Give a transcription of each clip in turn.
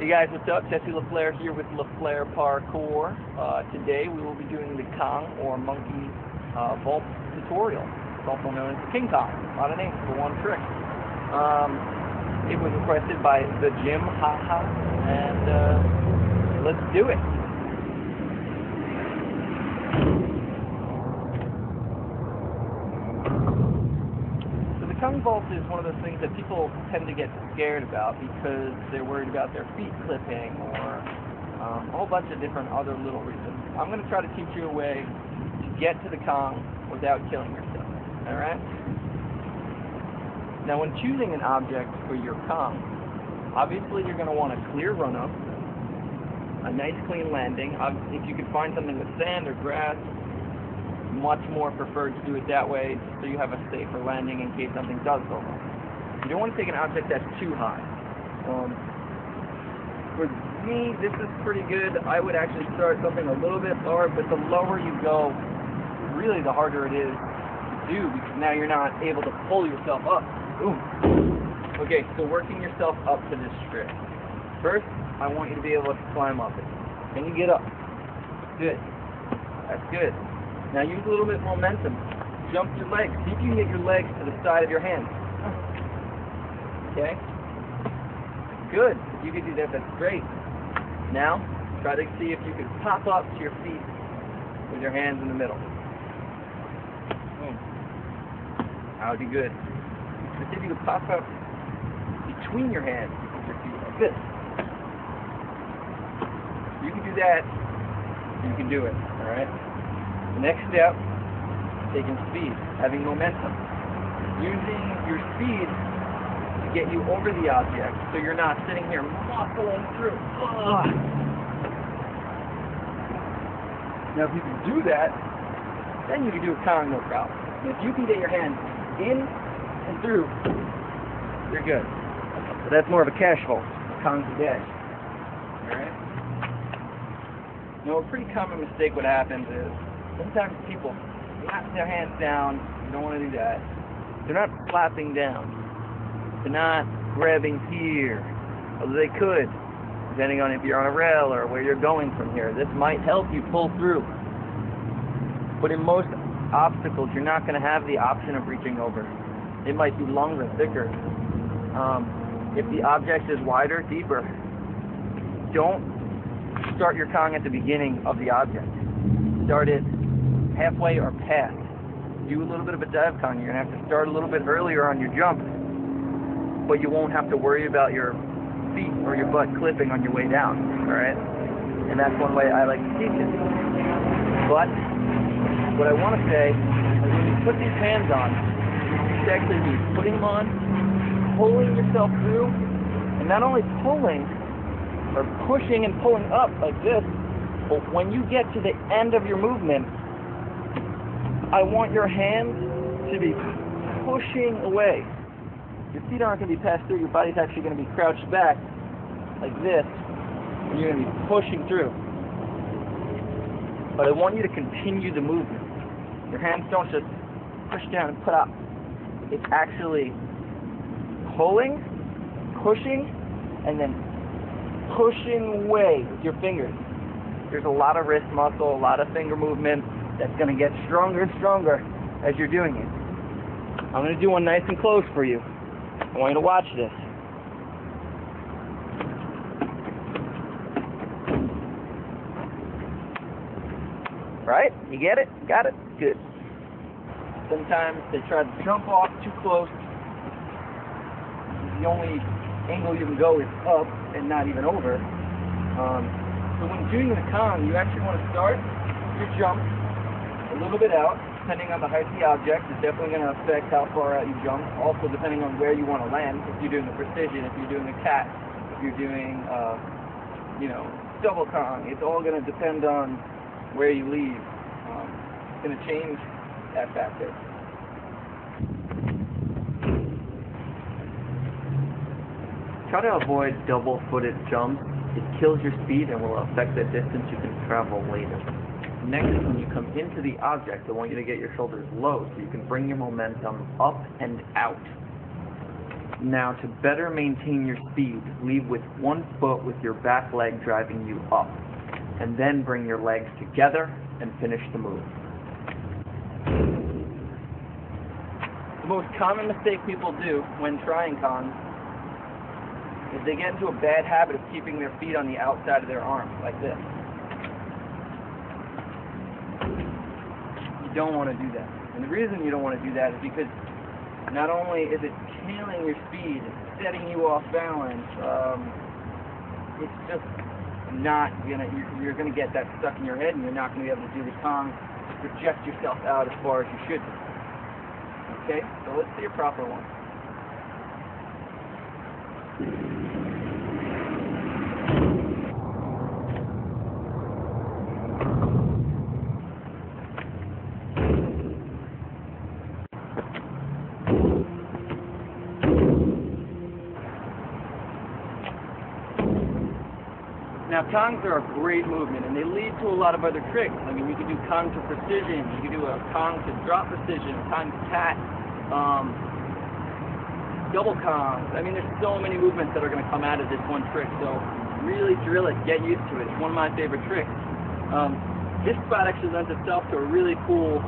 Hey guys, what's up? Jesse LaFleur here with LaFleur Parkour. Today we will be doing the Kong or monkey vault tutorial. It's also known as the King Kong. A lot of names for one trick. It was requested by the Gym Haha, and let's do it. Kong vault is one of those things that people tend to get scared about because they're worried about their feet clipping or a whole bunch of different other little reasons. I'm going to try to teach you a way to get to the Kong without killing yourself. Alright? Now when choosing an object for your Kong, obviously you're going to want a clear run-up, a nice clean landing. If you could find something with sand or grass, much more preferred to do it that way so you have a safer landing in case something does go wrong. You don't want to take an object that's too high. For me, this is pretty good. I would actually start something a little bit lower, but the lower you go, really the harder it is to do because now you're not able to pull yourself up. Ooh. Okay, so working yourself up to this trick. First, I want you to be able to climb up it. Can you get up? Good. That's good. Now use a little bit of momentum. Jump your legs. See if you can get your legs to the side of your hands. Okay? Good. If you can do that, that's great. Now, try to see if you can pop up to your feet with your hands in the middle. Boom. That would be good. Let's see if you can pop up between your hands with your feet like this. If you can do that, you can do it. Alright? The next step, taking speed, having momentum. Using your speed to get you over the object so you're not sitting here muscling through. Ugh. Now if you can do that, then you can do a Kong no problem. And if you can get your hands in and through, you're good. So that's more of a cash vault. Kong's a dash. Alright? Now a pretty common mistake what happens is sometimes people slap their hands down. You don't want to do that. They're not slapping down. They're not grabbing here. Although they could, depending on if you're on a rail or where you're going from here. This might help you pull through. But in most obstacles, you're not going to have the option of reaching over. It might be longer, thicker. If the object is wider, deeper, don't start your Kong at the beginning of the object. Start it halfway or past. Do a little bit of a dive Kong. You're going to have to start a little bit earlier on your jump, but you won't have to worry about your feet or your butt clipping on your way down. Alright? And that's one way I like to teach it. But what I want to say is when you put these hands on, you should actually be putting them on, pulling yourself through, and not only pulling, or pushing and pulling up like this, but when you get to the end of your movement, I want your hands to be pushing away. Your feet aren't going to be passed through. Your body's actually going to be crouched back like this, and you're going to be pushing through. But I want you to continue the movement. Your hands don't just push down and put up. It's actually pulling, pushing, and then pushing away with your fingers. There's a lot of wrist muscle, a lot of finger movement that's going to get stronger and stronger as you're doing it. I'm going to do one nice and close for you. I want you to watch this. Right? You get it? Got it? Good. Sometimes they try to jump off too close. The only angle you can go is up and not even over. So when doing the Kong, you actually want to start your jump a little bit out. Depending on the height of the object, it's definitely going to affect how far out you jump. Also, depending on where you want to land. If you're doing a precision, if you're doing a cat, if you're doing, double Kong, it's all going to depend on where you leave. It's going to change that factor. Try to avoid double-footed jumps. It kills your speed and will affect the distance you can travel later. Next, when you come into the object, I want you to get your shoulders low so you can bring your momentum up and out. Now, to better maintain your speed, lead with one foot with your back leg driving you up, and then bring your legs together and finish the move. The most common mistake people do when trying kongs is they get into a bad habit of keeping their feet on the outside of their arms, like this. You don't want to do that. And the reason you don't want to do that is because not only is it killing your speed, it's setting you off balance, it's just not gonna, you're gonna get that stuck in your head and you're not gonna be able to do the kong, project yourself out as far as you should be. Okay, so let's see a proper one. Now, kongs are a great movement, and they lead to a lot of other tricks. I mean, you could do kong to precision, you could do a kong to drop precision, kong to cat, double kongs. I mean, there's so many movements that are going to come out of this one trick, so really drill it, get used to it. It's one of my favorite tricks. This spot actually lends itself to a really cool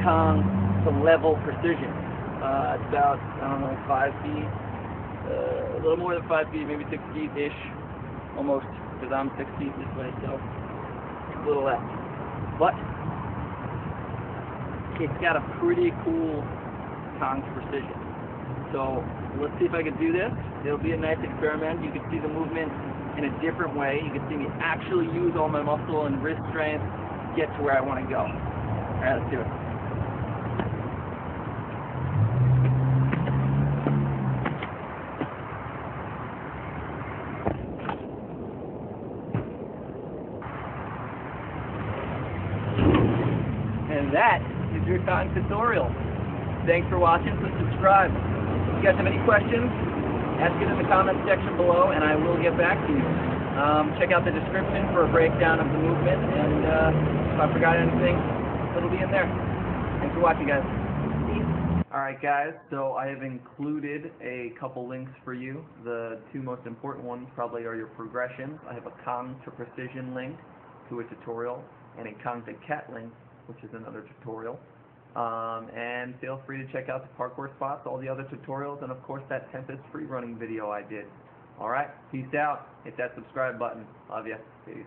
kong to level precision. It's about, I don't know, 5 feet, a little more than 5 feet, maybe 6 feet-ish, almost. Because I'm 6 feet this way, so a little less. But it's got a pretty cool kong to precision. So let's see if I can do this. It'll be a nice experiment. You can see the movement in a different way. You can see me actually use all my muscle and wrist strength to get to where I want to go. All right, let's do it. And that is your kong tutorial. Thanks for watching, so subscribe. If you guys have any questions, ask it in the comments section below and I will get back to you. Check out the description for a breakdown of the movement, and if I forgot anything, it'll be in there. Thanks for watching, guys. Alright guys, so I have included a couple links for you. The two most important ones probably are your progressions. I have a kong to precision link to a tutorial, and a kong to cat link, which is another tutorial. And feel free to check out the parkour spots, all the other tutorials, and of course that Tempest free running video I did. Alright, peace out. Hit that subscribe button. Love ya. Peace.